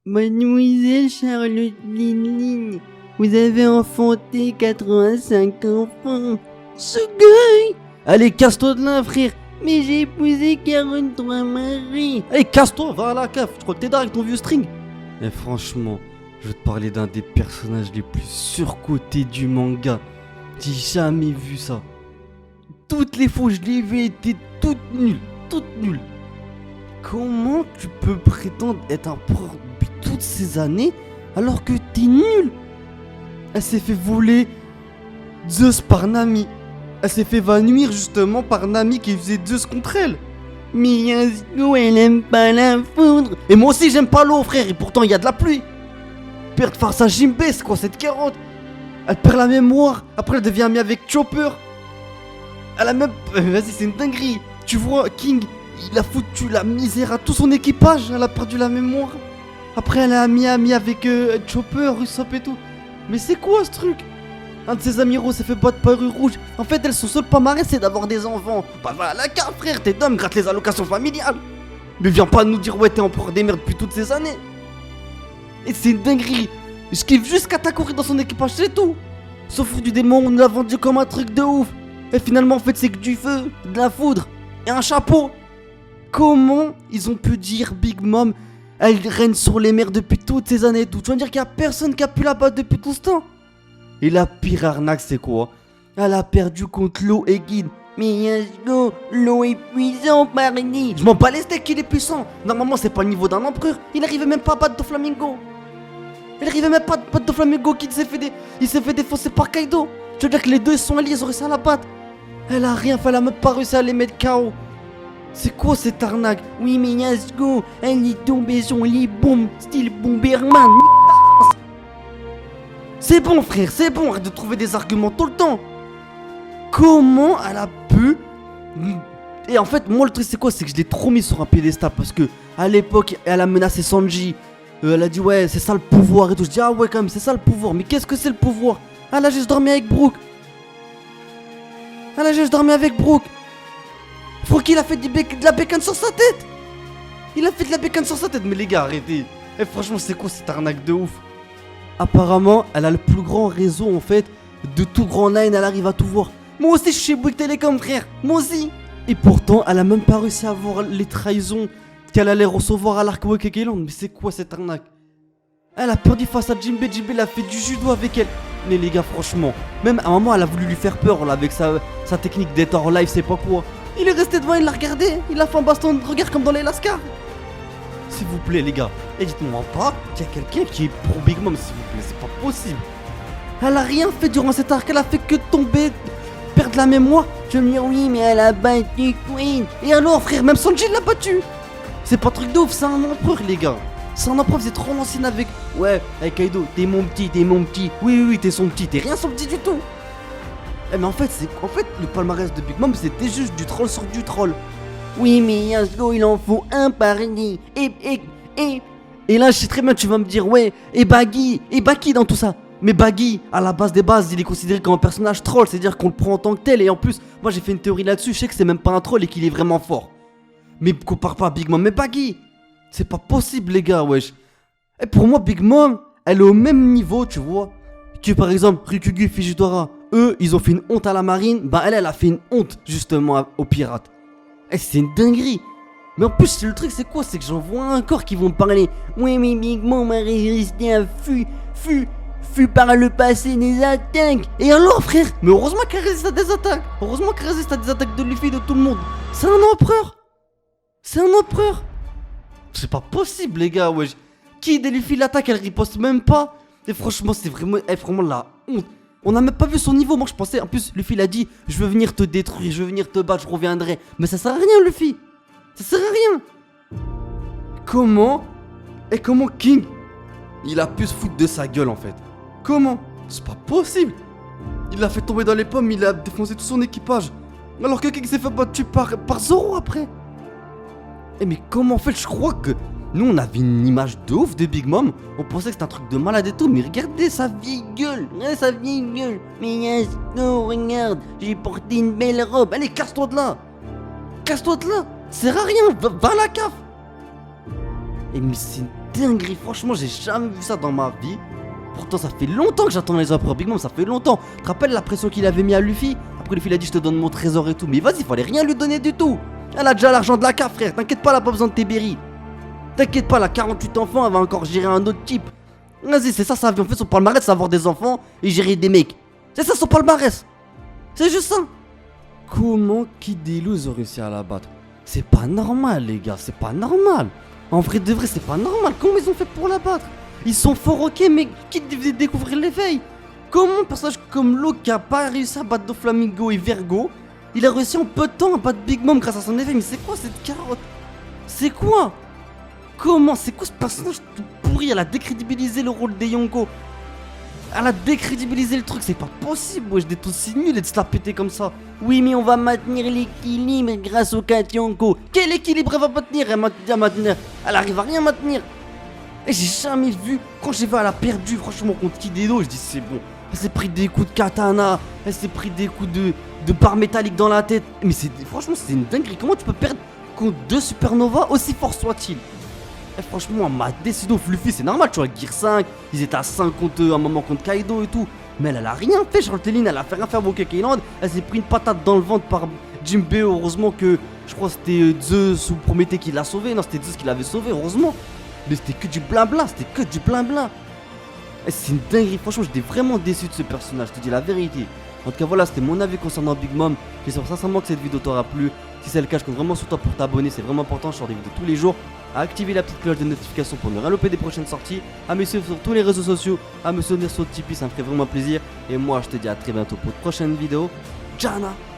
Mademoiselle Charlotte Linline, vous avez enfanté 85 enfants. Ce gars. Allez, casse-toi de là, frère. Mais j'ai épousé 43 maris. Allez, casse-toi, va à la cave. Tu crois que t'es d'art avec ton vieux string? Et franchement, je vais te parler d'un des personnages les plus surcotés du manga. J'ai jamais vu ça. Toutes les fois où je l'ai vu, étaient toutes nulles. Toutes nulles. Comment tu peux prétendre être un pro depuis toutes ces années alors que t'es nul? Elle s'est fait voler Zeus par Nami. Elle s'est fait évanouir justement par Nami qui faisait Zeus contre elle. Mais Yasuko, elle aime pas la foudre. Et moi aussi j'aime pas l'eau, frère, et pourtant il y a de la pluie. Perdre face à Jinbe, c'est quoi cette carotte? Elle perd la mémoire, après elle devient amie avec Chopper. Elle a même... Vas-y, c'est une dinguerie. Tu vois, King, il a foutu la misère à tout son équipage, elle a perdu la mémoire. Après elle est amie avec Chopper, Usopp et tout. Mais c'est quoi ce truc? Un de ses amiraux s'est fait battre par Rue Rouge. En fait, elle, son seul palmarès, c'est d'avoir des enfants. Bah va à la carte, frère, t'es d'homme, gratte les allocations familiales. Mais viens pas nous dire, ouais, t'es empereur des merdes depuis toutes ces années. Et c'est une dinguerie. Je kiffe juste Katakuri dans son équipage, c'est tout. Sauf du démon, on l'a vendu comme un truc de ouf. Et finalement, en fait, c'est que du feu, de la foudre et un chapeau. Comment ils ont pu dire Big Mom, elle règne sur les mers depuis toutes ces années et tout? Tu vas me dire qu'il y a personne qui a pu la battre depuis tout ce temps? Et la pire arnaque, c'est quoi? Elle a perdu contre l'eau et Guide. Mais Yasuko, l'eau est puissant, pardi. Je m'en bats les steaks qu'il est puissant. Normalement, c'est pas le niveau d'un empereur. Il arrivait même pas à battre Doflamingo. Il arrivait même pas à battre Doflamingo qui il s'est fait défoncer par Kaido. Tu veux dire que les deux ils sont alliés, ils ont réussi à la battre. Elle a rien fait, elle a même pas réussi à les mettre KO. C'est quoi cette arnaque? Oui, mais Yasuko, elle est tombée sur les bombes, style Bomberman. C'est bon, frère, c'est bon, arrête de trouver des arguments tout le temps. Comment elle a pu... Et en fait, moi le truc c'est quoi? C'est que je l'ai trop mis sur un piédestal parce que à l'époque, elle a menacé Sanji. Elle a dit ouais, c'est ça le pouvoir et tout. Je dis ah ouais quand même, c'est ça le pouvoir. Mais qu'est-ce que c'est le pouvoir? Elle a juste dormi avec Brook. Elle a juste dormi avec Brook. Faut qu'il a fait de la bécane sur sa tête. Il a fait de la bécane sur sa tête. Mais les gars, arrêtez. Et franchement, c'est quoi cette arnaque de ouf? Apparemment, elle a le plus grand réseau en fait. De tout Grand Line, elle arrive à tout voir. Moi aussi, je suis chez Bouygues Télécom, frère. Moi aussi. Et pourtant, elle a même pas réussi à voir les trahisons qu'elle allait recevoir à l'Arc Land. Mais c'est quoi cette arnaque? Elle a perdu face à Jinbe. Jinbe, elle a fait du judo avec elle. Mais les gars, franchement, même à un moment, elle a voulu lui faire peur là, avec sa technique d'être hors live, c'est pas quoi. Il est resté devant, il l'a regardé. Il a fait un baston de regard comme dans les Lascars. S'il vous plaît, les gars. Et dites-moi pas qu'il y a quelqu'un qui est pro Big Mom, s'il vous plaît. C'est pas possible. Elle a rien fait durant cet arc. Elle a fait que tomber, perdre la mémoire. Je me dis oui, mais elle a battu Queen. Et alors, frère, même Sanji l'a battu. C'est pas un truc de ouf, c'est un empereur, les gars. C'est un empereur, c'est trop l'ancienne avec. Ouais, avec Kaido, t'es mon petit, t'es mon petit. Oui, t'es son petit, t'es rien son petit du tout. Eh, mais en fait, le palmarès de Big Mom, c'était juste du troll sur du troll. Oui, mais Yasuko, il en faut un pardi. Et là, je sais très bien, tu vas me dire, ouais, et Baggy dans tout ça. Mais Baggy, à la base des bases, il est considéré comme un personnage troll, c'est-à-dire qu'on le prend en tant que tel. Et en plus, moi j'ai fait une théorie là-dessus, je sais que c'est même pas un troll et qu'il est vraiment fort. Mais compare pas à Big Mom, mais Baggy, c'est pas possible, les gars, wesh. Et pour moi, Big Mom, elle est au même niveau, tu vois, que par exemple Ryukyugu, Fujitora. Eux, ils ont fait une honte à la marine, bah elle a fait une honte justement aux pirates. Et c'est une dinguerie. Mais en plus, le truc, c'est quoi? C'est que j'en vois encore qui vont me parler. Oui, mais Big Mom a résisté à fut par le passé des attaques. Et alors, frère? Mais heureusement qu'elle résiste à des attaques. Heureusement qu'elle résiste à des attaques de Luffy, de tout le monde. C'est un empereur. C'est un empereur. C'est pas possible, les gars, wesh. Qui des Luffy l'attaque, elle riposte même pas. Et franchement, c'est vraiment la honte. On a même pas vu son niveau. Moi, je pensais, en plus, Luffy l'a dit, je veux venir te détruire, je veux venir te battre, je reviendrai. Mais ça sert à rien, Luffy. Ça sert à rien. Comment King, il a pu se foutre de sa gueule, en fait? Comment? C'est pas possible. Il l'a fait tomber dans les pommes, il a défoncé tout son équipage. Alors que King s'est fait battu par Zoro après. Eh mais comment en fait? Je crois que nous on avait une image de ouf de Big Mom. On pensait que c'était un truc de malade et tout. Mais regardez sa vieille gueule. Sa vieille gueule. Mais Yasuko, regarde, j'ai porté une belle robe. Allez, casse-toi de là. Casse-toi de là. Ça sert à rien. Va à la cave. Et mais c'est une dinguerie, franchement, j'ai jamais vu ça dans ma vie. Pourtant, ça fait longtemps que j'attends les empereurs Big Mom, ça fait longtemps. Tu te rappelles la pression qu'il avait mis à Luffy? Après, Luffy il a dit je te donne mon trésor et tout. Mais vas-y, fallait rien lui donner du tout. Elle a déjà l'argent de la carte, frère. T'inquiète pas, elle a pas besoin de tes berries. T'inquiète pas, elle a 48 enfants, elle va encore gérer un autre type. Vas-y, c'est ça sa vie. En fait, son palmarès, c'est avoir des enfants et gérer des mecs. C'est ça son palmarès. C'est juste ça. Comment Kid Delo ils ont réussi à la battre? C'est pas normal, les gars, c'est pas normal. En vrai de vrai, c'est pas normal. Comment ils ont fait pour la battre? Ils sont forts, ok, mais qui devait découvrir l'éveil? Comment un personnage comme Law qui a pas réussi à battre Doflamingo et Vergo, il a réussi en peu de temps à battre Big Mom grâce à son éveil? Mais c'est quoi cette carotte? C'est quoi? Comment? C'est quoi ce personnage tout pourri? Elle a décrédibilisé le rôle des Yonko. Elle a décrédibilisé le truc, c'est pas possible, wesh, d'être aussi nul et de se la péter comme ça. Oui, mais on va maintenir l'équilibre grâce au 4 Yonko. Quel équilibre elle va maintenir? Elle arrive à rien maintenir. Et j'ai jamais vu, quand j'ai vu elle a perdu franchement contre Kideno, je dis c'est bon. Elle s'est pris des coups de katana, elle s'est pris des coups de barre métallique dans la tête. Mais franchement c'est une dinguerie, comment tu peux perdre contre 2 supernovas aussi forts soit-il? Et franchement elle m'a décidé au Luffy, c'est normal, tu vois, Gear 5, ils étaient à 5 contre un moment contre Kaido et tout. Mais elle a rien fait, Charlotte Line, elle a fait rien faire au Cake Island. Elle s'est pris une patate dans le ventre par Jinbei, heureusement que je crois que c'était Zeus ou Prométhée qui l'a sauvé. Non, c'était Zeus qui l'avait sauvé, heureusement. Mais c'était que du blabla, c'était que du blabla. Et c'est une dinguerie, franchement j'étais vraiment déçu de ce personnage, je te dis la vérité. En tout cas voilà, c'était mon avis concernant Big Mom. J'espère sincèrement que cette vidéo t'aura plu. Si c'est le cas, je compte vraiment sur toi pour t'abonner, c'est vraiment important, je sors des vidéos tous les jours. À activer la petite cloche de notification pour ne rien louper des prochaines sorties. À me suivre sur tous les réseaux sociaux, à me soutenir sur Tipeee, ça me ferait vraiment plaisir. Et moi je te dis à très bientôt pour de prochaines vidéos. Jana!